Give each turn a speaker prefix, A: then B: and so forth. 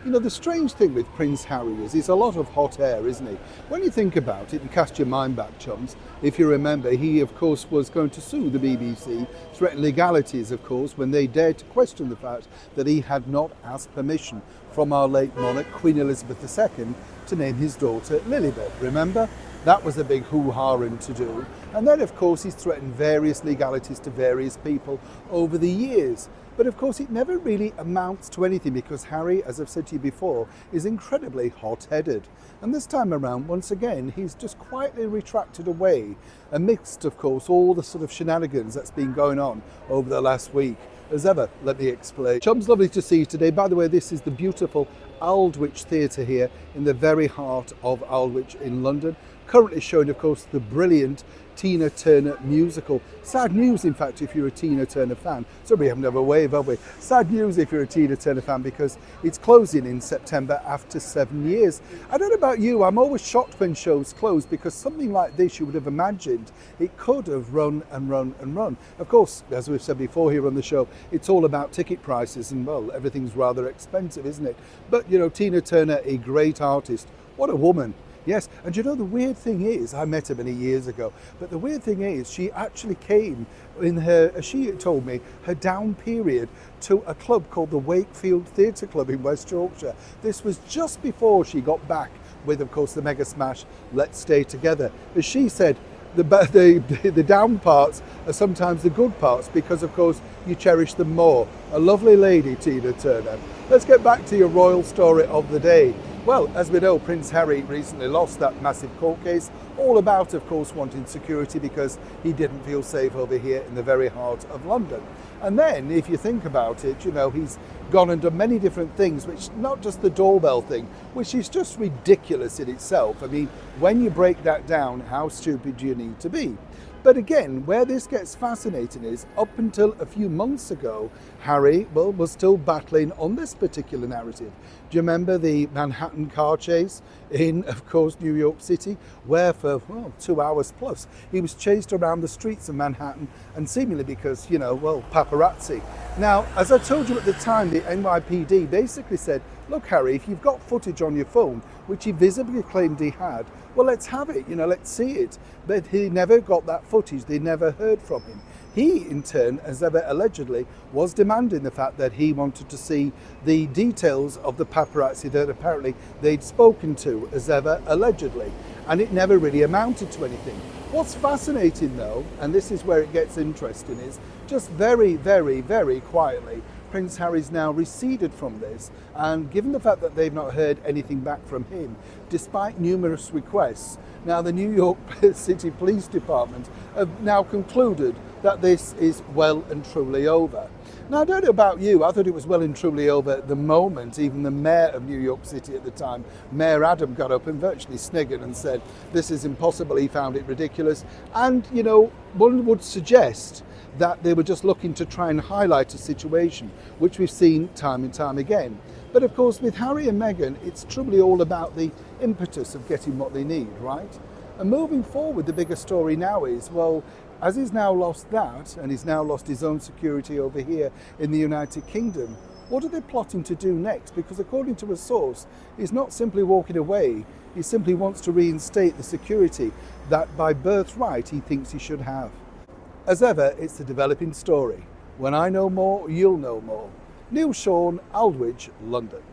A: You know, the strange thing with Prince Harry is he's a lot of hot air, isn't he? When you think about it and cast your mind back, chums, if you remember, he, of course, was going to sue the BBC, threaten legalities, of course, when they dared to question the fact that he had not asked permission from our late monarch, Queen Elizabeth II, to name his daughter Lilibet. Remember? That was a big hoo-ha to do. And then, of course, he's threatened various legalities to various people over the years. But of course, it never really amounts to anything because Harry, as I've said to you before, is incredibly hot-headed. And this time around, once again, he's just quietly retracted away amidst, of course, all the sort of shenanigans that's been going on over the last week. As ever, let me explain. Chums, lovely to see you today. By the way, this is the beautiful Aldwych Theatre here in the very heart of Aldwych in London. Currently showing, of course, the brilliant Tina Turner musical. Sad news, in fact, if you're a Tina Turner fan. So we haven't have a wave, have we? Sad news if you're a Tina Turner fan because it's closing in September after 7 years. I don't know about you, I'm always shocked when shows close because something like this you would have imagined it could have run and run and run. Of course, as we've said before here on the show, it's all about ticket prices and, well, everything's rather expensive, isn't it? But, you know, Tina Turner, a great artist. What a woman. Yes, and you know the weird thing is, I met her many years ago, but the weird thing is she actually came in her, as she told me, her down period to a club called the Wakefield Theatre Club in West Yorkshire. This was just before she got back with, of course, the mega smash Let's Stay Together. As she said, the down parts are sometimes the good parts because, of course, you cherish them more. A lovely lady, Tina Turner. Let's get back to your royal story of the day. Well, as we know, Prince Harry recently lost that massive court case, all about, of course, wanting security because he didn't feel safe over here in the very heart of London. And then, if you think about it, you know, he's gone and done many different things, which not just the doorbell thing, which is just ridiculous in itself. I mean, when you break that down, how stupid do you need to be? But again, where this gets fascinating is up until a few months ago, Harry, well, was still battling on this particular narrative. Do you remember the Manhattan car chase in, of course, New York City, where for, well, 2 hours plus, he was chased around the streets of Manhattan and seemingly because, you know, well, paparazzi. Now, as I told you at the time, the NYPD basically said, look, Harry, if you've got footage on your phone, which he visibly claimed he had, well, let's have it, you know, let's see it. But he never got that footage. They never heard from him. He, in turn, as ever allegedly, was demanding the fact that he wanted to see the details of the paparazzi that apparently they'd spoken to, as ever allegedly. And it never really amounted to anything. What's fascinating, though, and this is where it gets interesting, is just very, very, very quietly, Prince Harry's now receded from this, and given the fact that they've not heard anything back from him, despite numerous requests, now the New York City Police Department have now concluded that this is well and truly over. Now, I don't know about you, I thought it was well and truly over at the moment. Even the mayor of New York City at the time, Mayor Adam, got up and virtually sniggered and said, this is impossible, he found it ridiculous. And, you know, one would suggest that they were just looking to try and highlight a situation, which we've seen time and time again. But of course, with Harry and Meghan, it's truly all about the impetus of getting what they need, right? And moving forward, the bigger story now is, well, as he's now lost that, and he's now lost his own security over here in the United Kingdom, what are they plotting to do next? Because according to a source, he's not simply walking away, he simply wants to reinstate the security that by birthright he thinks he should have. As ever, it's a developing story. When I know more, you'll know more. Neil Sean, Aldwych, London.